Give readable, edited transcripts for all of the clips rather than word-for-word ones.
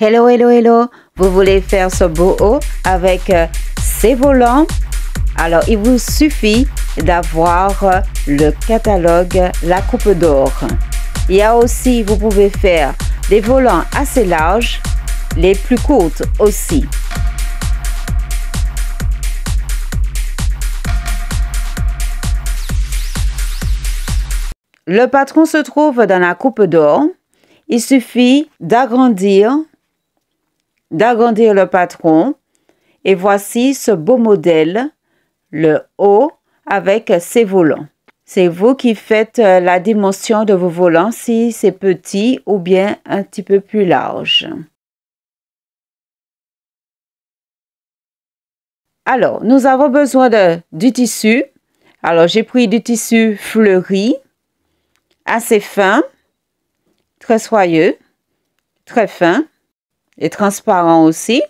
Hello, hello, hello! Vous voulez faire ce beau haut avec ces volants? Alors, il vous suffit d'avoir le catalogue La Coupe d'Or. Il y a aussi, vous pouvez faire des volants assez larges, les plus courtes aussi. Le patron se trouve dans la Coupe d'Or. Il suffit d'agrandir le patron. Et voici ce beau modèle, le haut avec ses volants. C'est vous qui faites la dimension de vos volants, si c'est petit ou bien un petit peu plus large. Alors, nous avons besoin du tissu. Alors, j'ai pris du tissu fleuri, assez fin, très soyeux, très fin et transparent aussi.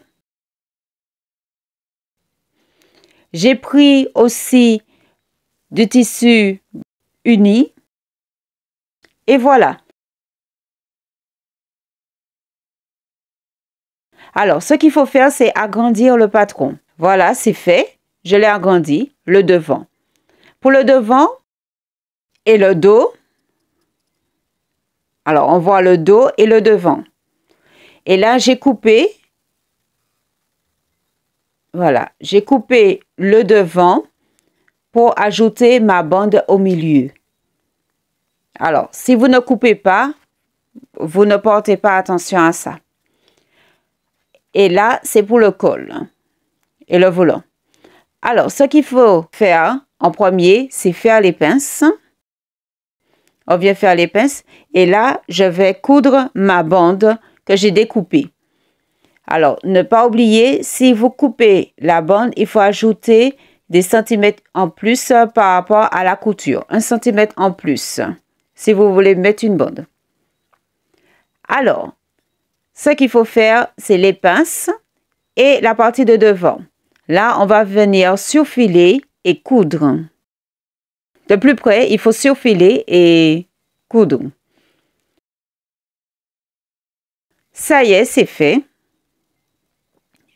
J'ai pris aussi du tissu uni. Et voilà. Alors, ce qu'il faut faire, c'est agrandir le patron. Voilà, c'est fait. Je l'ai agrandi, le devant. Pour le devant et le dos, alors on voit le dos et le devant. Et là, j'ai coupé. Voilà, j'ai coupé le devant pour ajouter ma bande au milieu. Alors, si vous ne coupez pas, vous ne portez pas attention à ça. Et là, c'est pour le col et le volant. Alors, ce qu'il faut faire en premier, c'est faire les pinces. On vient faire les pinces. Et là, je vais coudre ma bande que j'ai découpée. Alors, ne pas oublier, si vous coupez la bande, il faut ajouter des centimètres en plus par rapport à la couture. 1 centimètre en plus, si vous voulez mettre une bande. Alors, ce qu'il faut faire, c'est les pinces et la partie de devant. Là, on va venir surfiler et coudre. De plus près, il faut surfiler et coudre. Ça y est, c'est fait.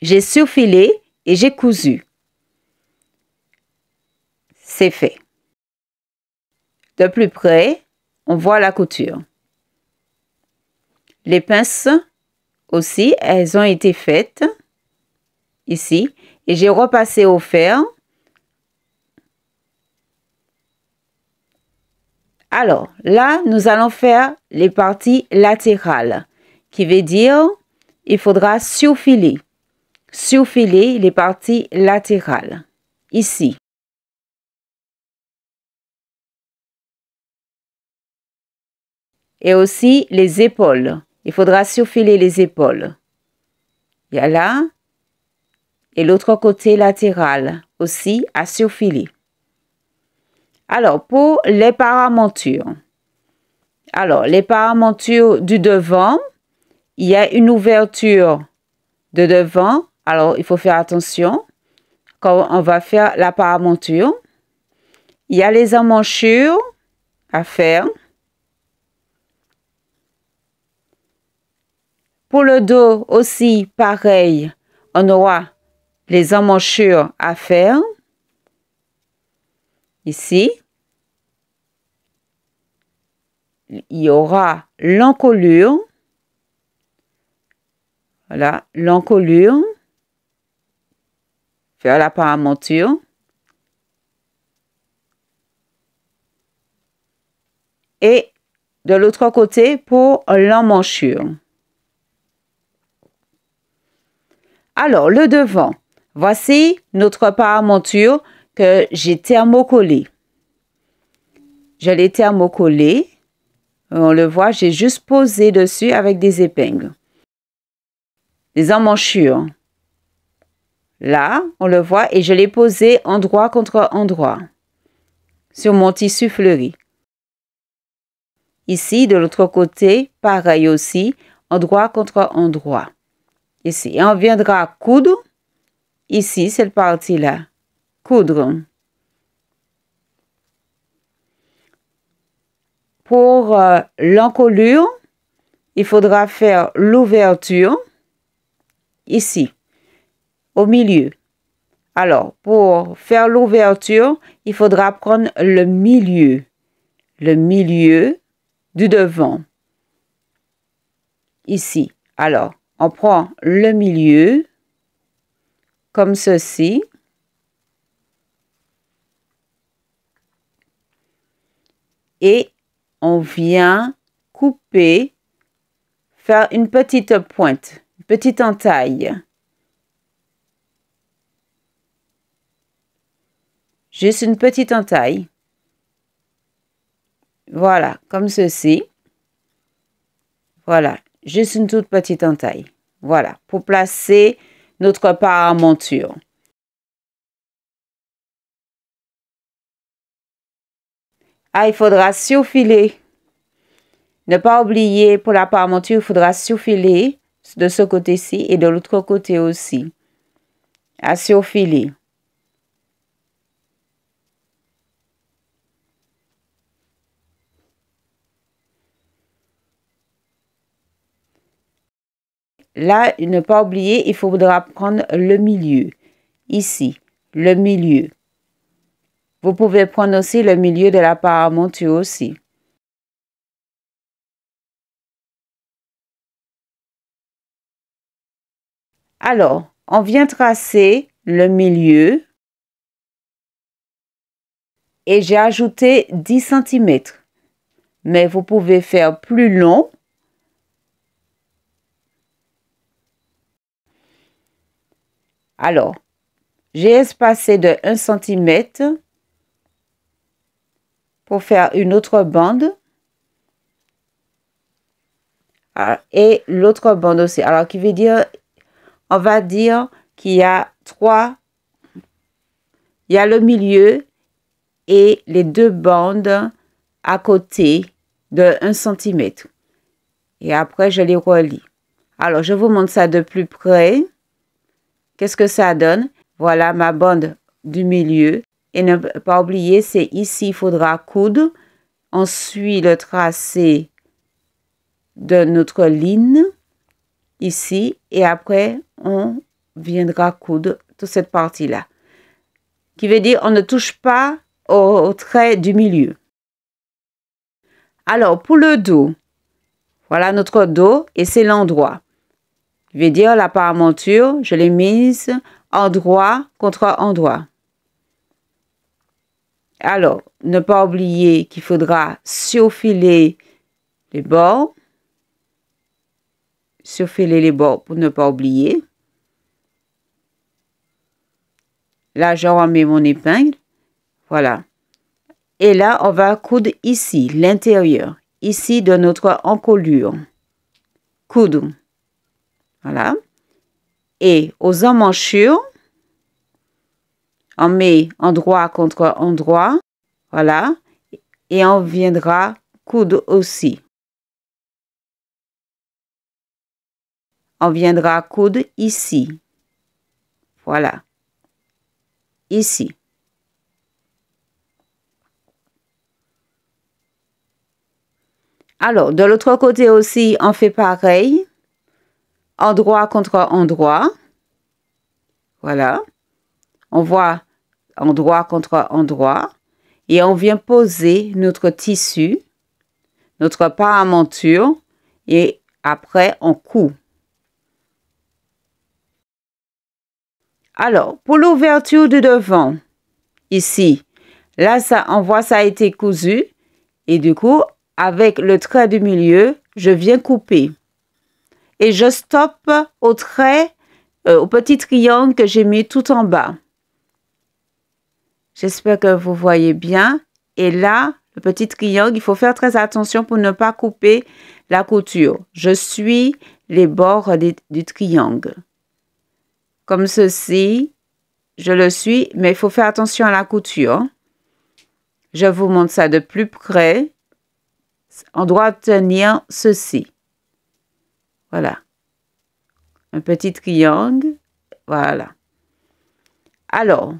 J'ai surfilé et j'ai cousu. C'est fait. De plus près, on voit la couture. Les pinces aussi, elles ont été faites ici. Et j'ai repassé au fer. Alors, là, nous allons faire les parties latérales, qui veut dire il faudra surfiler. Surfiler les parties latérales, ici. Et aussi les épaules. Il faudra surfiler les épaules. Il y a là. Et l'autre côté latéral aussi à surfiler. Alors, pour les paramontures. Alors, les paramontures du devant, il y a une ouverture de devant. Alors, il faut faire attention quand on va faire la paramonture. Il y a les emmanchures à faire. Pour le dos aussi, pareil, on aura les emmanchures à faire. Ici. Il y aura l'encolure. Voilà, l'encolure. Faire la paramonture. Et de l'autre côté pour l'emmanchure. Alors, le devant. Voici notre paramonture que j'ai thermocollée. Je l'ai thermocollée. On le voit, j'ai juste posé dessus avec des épingles. Les emmanchures. Là, on le voit et je l'ai posé endroit contre endroit sur mon tissu fleuri. Ici, de l'autre côté, pareil aussi, endroit contre endroit. Ici, et on viendra coudre. Ici, cette partie-là. Coudre. Pour l'encolure, il faudra faire l'ouverture ici, au milieu. Alors, pour faire l'ouverture, il faudra prendre le milieu du devant, ici. Alors, on prend le milieu, comme ceci. Et on vient couper, faire une petite pointe, une petite entaille. Juste une petite entaille. Voilà, comme ceci. Voilà, juste une toute petite entaille. Voilà, pour placer notre paramonture. Ah, il faudra surfiler. Ne pas oublier, pour la paramonture, il faudra surfiler de ce côté-ci et de l'autre côté aussi. À surfiler. Là, ne pas oublier, il faudra prendre le milieu. Ici, le milieu. Vous pouvez prendre aussi le milieu de la paramonture aussi. Alors, on vient tracer le milieu et j'ai ajouté 10 cm. Mais vous pouvez faire plus long. Alors, j'ai espacé de 1 cm pour faire une autre bande. Et l'autre bande aussi. Alors, qui veut dire, on va dire qu'il y a 3. Il y a le milieu et les 2 bandes à côté de 1 cm. Et après, je les relie. Alors, je vous montre ça de plus près. Qu'est-ce que ça donne? Voilà ma bande du milieu. Et ne pas oublier, c'est ici, il faudra coudre. On suit le tracé de notre ligne, ici. Et après, on viendra coudre toute cette partie-là. Qui veut dire, on ne touche pas au trait du milieu. Alors, pour le dos, voilà notre dos et c'est l'endroit. Je vais dire la paramonture, je l'ai mise endroit contre endroit. Alors, ne pas oublier qu'il faudra surfiler les bords. Surfiler les bords pour ne pas oublier. Là, je remets mon épingle. Voilà. Et là, on va coudre ici, l'intérieur. Ici, de notre encolure. Coudre. Voilà. Et aux emmanchures, on met endroit contre endroit. Voilà. Et on viendra coudre aussi. On viendra coudre ici. Voilà. Ici. Alors, de l'autre côté aussi, on fait pareil. Endroit contre endroit. Voilà. On voit endroit contre endroit. Et on vient poser notre tissu, notre paramonture. Et après, on coud. Alors, pour l'ouverture du devant, ici, là, ça, on voit ça a été cousu. Et du coup, avec le trait du milieu, je viens couper. Et je stoppe au trait, au petit triangle que j'ai mis tout en bas. J'espère que vous voyez bien. Et là, le petit triangle, il faut faire très attention pour ne pas couper la couture. Je suis les bords du triangle. Comme ceci, je le suis, mais il faut faire attention à la couture. Je vous montre ça de plus près. On doit tenir ceci. Voilà. Un petit triangle. Voilà. Alors,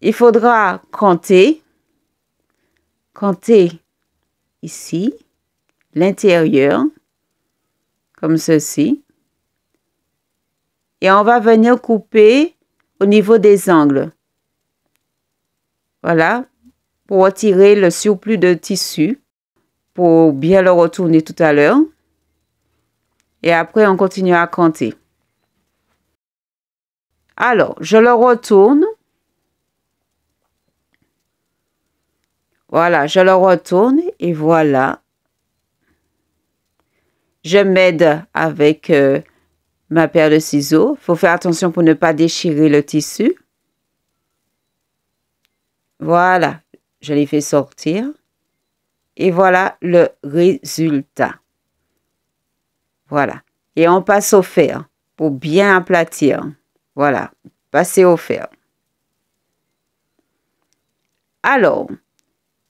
il faudra compter ici, l'intérieur, comme ceci. Et on va venir couper au niveau des angles. Voilà, pour retirer le surplus de tissu, pour bien le retourner tout à l'heure. Et après, on continue à compter. Alors, je le retourne. Voilà, je le retourne et voilà. Je m'aide avec ma paire de ciseaux. Il faut faire attention pour ne pas déchirer le tissu. Voilà, je l'ai fait sortir. Et voilà le résultat. Voilà. Et on passe au fer pour bien aplatir. Voilà, passer au fer. Alors,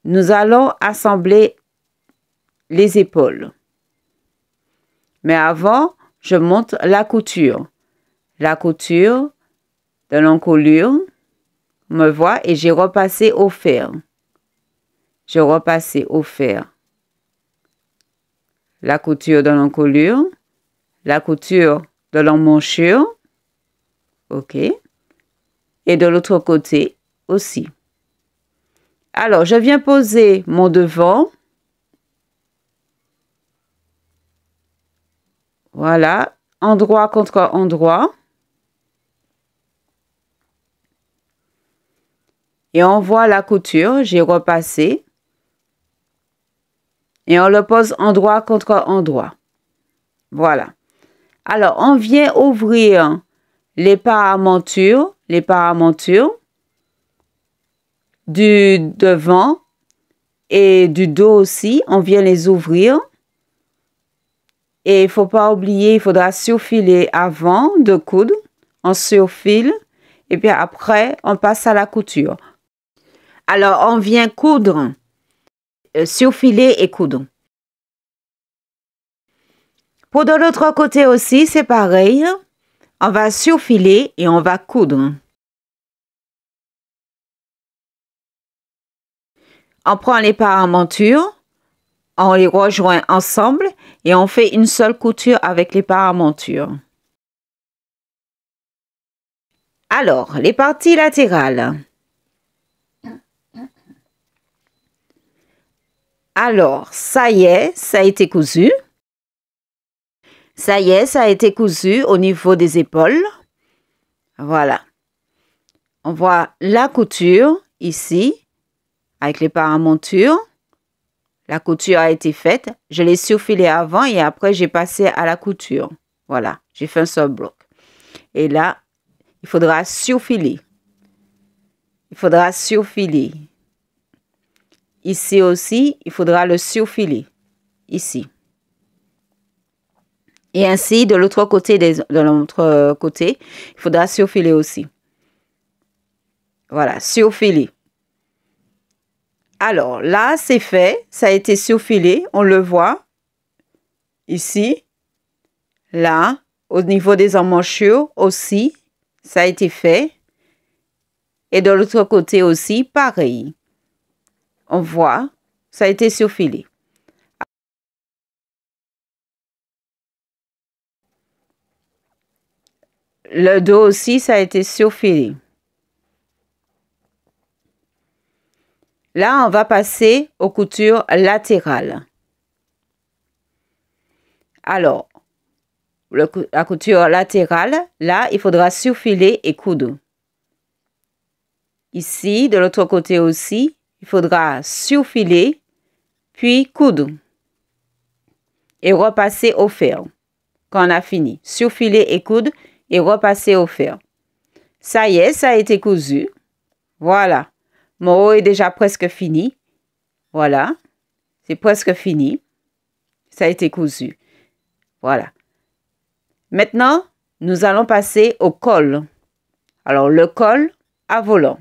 nous allons assembler les épaules. Mais avant, je montre la couture. La couture de l'encolure, on me voit, et j'ai repassé au fer. J'ai repassé au fer. La couture de l'encolure, la couture de l'emmanchure, ok, et de l'autre côté aussi. Alors, je viens poser mon devant. Voilà, endroit contre endroit. Et on voit la couture, j'ai repassé. Et on le pose endroit contre endroit. Voilà. Alors, on vient ouvrir les paramentures du devant et du dos aussi. On vient les ouvrir. Et il ne faut pas oublier, il faudra surfiler avant de coudre. On surfile et puis après, on passe à la couture. Alors, on vient coudre, surfiler et coudre. Pour de l'autre côté aussi, c'est pareil. On va surfiler et on va coudre. On prend les paramentures, on les rejoint ensemble et on fait une seule couture avec les paramentures. Alors, les parties latérales. Alors, ça y est, ça a été cousu. Ça y est, ça a été cousu au niveau des épaules. Voilà. On voit la couture ici, avec les paramentures. La couture a été faite. Je l'ai surfilé avant et après, j'ai passé à la couture. Voilà, j'ai fait un seul bloc. Et là, il faudra surfiler. Il faudra surfiler. Ici aussi, il faudra le surfiler. Ici. Et ainsi, de l'autre côté, il faudra surfiler aussi. Voilà, surfiler. Alors, là, c'est fait. Ça a été surfilé. On le voit. Ici. Là. Au niveau des emmanchures aussi. Ça a été fait. Et de l'autre côté aussi, pareil. On voit. Ça a été surfilé. Le dos aussi, ça a été surfilé. Là, on va passer aux coutures latérales. Alors, la couture latérale, là, il faudra surfiler et coudre. Ici, de l'autre côté aussi, il faudra surfiler, puis coudre. Et repasser au fer. Quand on a fini, surfiler et coudre et repasser au fer. Ça y est, ça a été cousu. Voilà. Mon haut est déjà presque fini. Voilà. C'est presque fini. Ça a été cousu. Voilà. Maintenant, nous allons passer au col. Alors, le col à volant.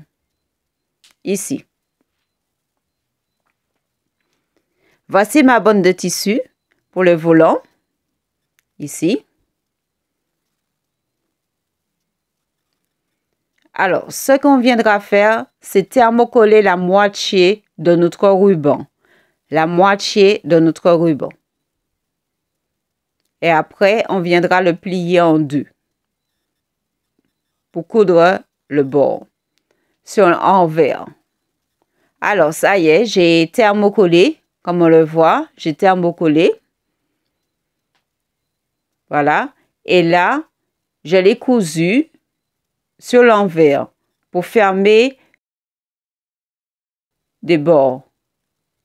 Ici. Voici ma bande de tissu pour le volant. Ici. Alors, ce qu'on viendra faire, c'est thermocoller la moitié de notre ruban. La moitié de notre ruban. Et après, on viendra le plier en deux. pour coudre le bord sur l'envers. Alors, ça y est, j'ai thermocollé, comme on le voit, j'ai thermocollé. Voilà. Et là, je l'ai cousu sur l'envers pour fermer des bords.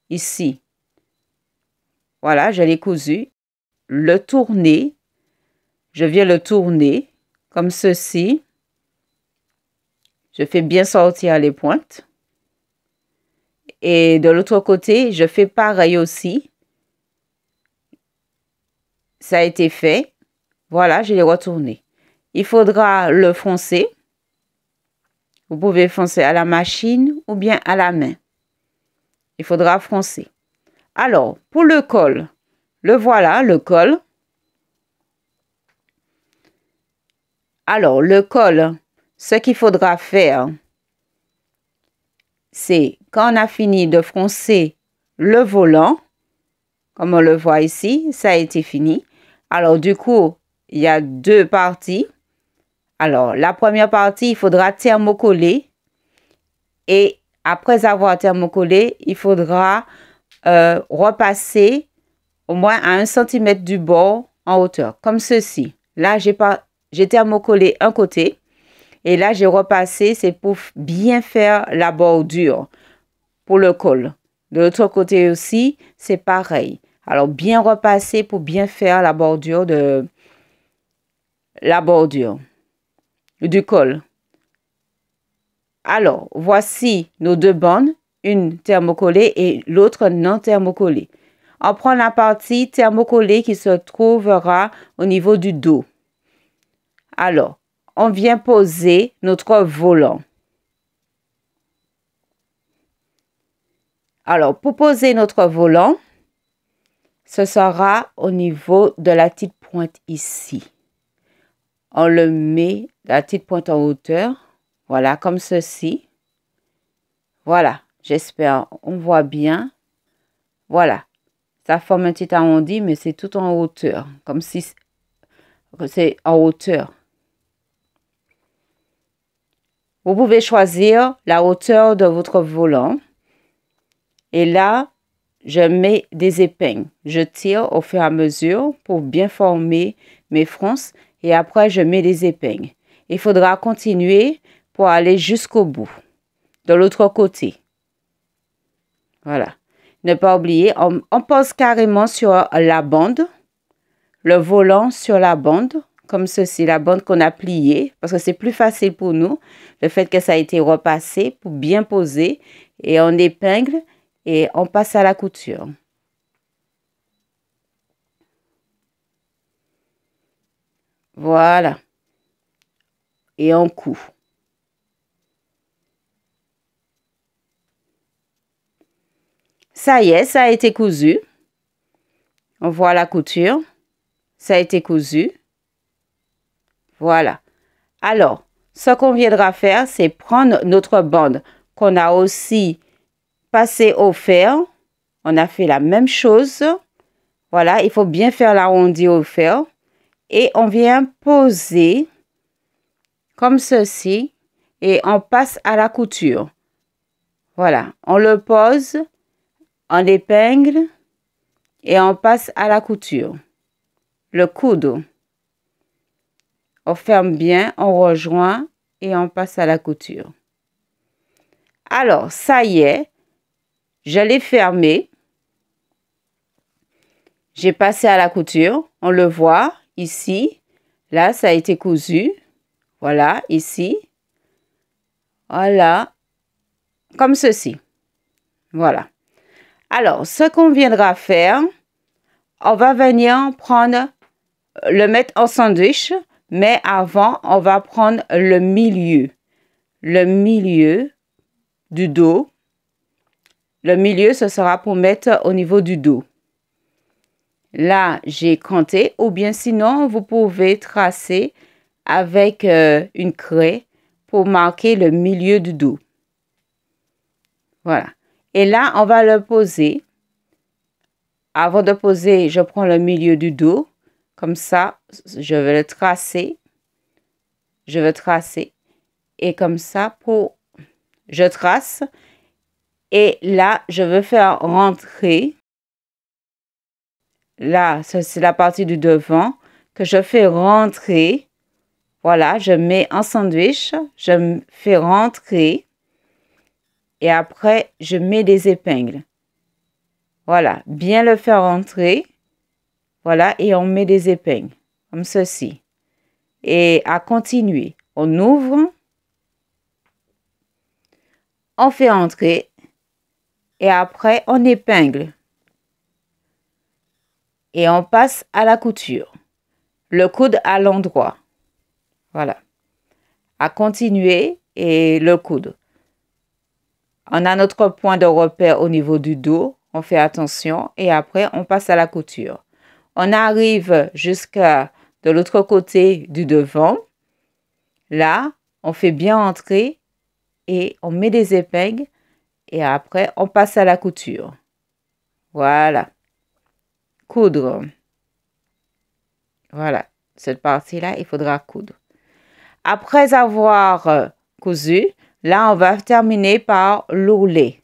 Ici. Voilà, je l'ai cousu. Le tourner. Je viens le tourner comme ceci. Je fais bien sortir les pointes. Et de l'autre côté, je fais pareil aussi. Ça a été fait. Voilà, je l'ai retourné. Il faudra le foncer. Vous pouvez foncer à la machine ou bien à la main. Il faudra foncer. Alors, pour le col, le voilà, le col. Alors, le col, ce qu'il faudra faire, c'est quand on a fini de froncer le volant, comme on le voit ici, ça a été fini. Alors, du coup, il y a deux parties. Alors, la première partie, il faudra thermocoller. Et après avoir thermocollé, il faudra repasser au moins à 1 cm du bord en hauteur, comme ceci. Là, j'ai thermocollé un côté. Et là, j'ai repassé, c'est pour bien faire la bordure pour le col. De l'autre côté aussi, c'est pareil. Alors, bien repasser pour bien faire la bordure du col. Alors, voici nos deux bandes, une thermocollée et l'autre non thermocollée. On prend la partie thermocollée qui se trouvera au niveau du dos. Alors, on vient poser notre volant. Alors, pour poser notre volant, ce sera au niveau de la petite pointe ici. On le met, la petite pointe en hauteur. Voilà, comme ceci. Voilà, j'espère, on voit bien. Voilà, ça forme un petit arrondi, mais c'est tout en hauteur. Comme si c'est en hauteur. Vous pouvez choisir la hauteur de votre volant. Et là, je mets des épingles. Je tire au fur et à mesure pour bien former mes fronces. Et après, je mets des épingles. Il faudra continuer pour aller jusqu'au bout. De l'autre côté. Voilà. Ne pas oublier, on pose carrément sur la bande. Le volant sur la bande. Comme ceci, la bande qu'on a pliée. Parce que c'est plus facile pour nous. Le fait que ça a été repassé pour bien poser. Et on épingle et on passe à la couture. Voilà. Et on coud. Ça y est, ça a été cousu. On voit la couture. Ça a été cousu. Voilà. Alors, ce qu'on viendra faire, c'est prendre notre bande qu'on a aussi passée au fer. On a fait la même chose. Voilà, il faut bien faire l'arrondi au fer. Et on vient poser comme ceci. Et on passe à la couture. Voilà, on le pose, on épingle et on passe à la couture. Le coude. On ferme bien, on rejoint et on passe à la couture. Alors, ça y est, je l'ai fermé. J'ai passé à la couture. On le voit ici. Là, ça a été cousu. Voilà, ici. Voilà. Comme ceci. Voilà. Alors, ce qu'on viendra faire, on va venir prendre, le mettre en sandwich, mais avant, on va prendre le milieu du dos. Le milieu, ce sera pour mettre au niveau du dos. Là, j'ai compté, ou bien sinon, vous pouvez tracer avec une craie pour marquer le milieu du dos. Voilà. Et là, on va le poser. Avant de poser, je prends le milieu du dos. Comme ça, je vais le tracer. Je vais tracer. et comme ça je trace. Et là, je veux faire rentrer. Là, c'est la partie du devant que je fais rentrer. Voilà, je mets en sandwich, je fais rentrer. Et après, je mets des épingles. Voilà, bien le faire rentrer. Voilà, et on met des épingles, comme ceci. Et à continuer, on ouvre. On fait entrer. Et après, on épingle. Et on passe à la couture. Le coude à l'endroit. Voilà. À continuer et le coude. On a notre point de repère au niveau du dos. On fait attention et après, on passe à la couture. On arrive jusqu'à de l'autre côté du devant. Là, on fait bien entrer et on met des épingles et après, on passe à la couture. Voilà. Coudre. Voilà. Cette partie-là, il faudra coudre. Après avoir cousu, là, on va terminer par l'ourlet.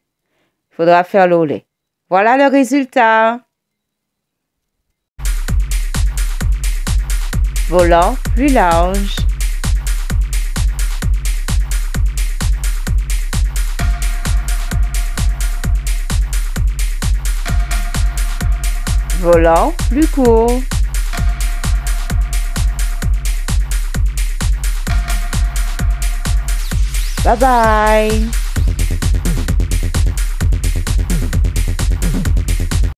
Il faudra faire l'ourlet. Voilà le résultat. Volant plus large. Volant plus court. Bye bye.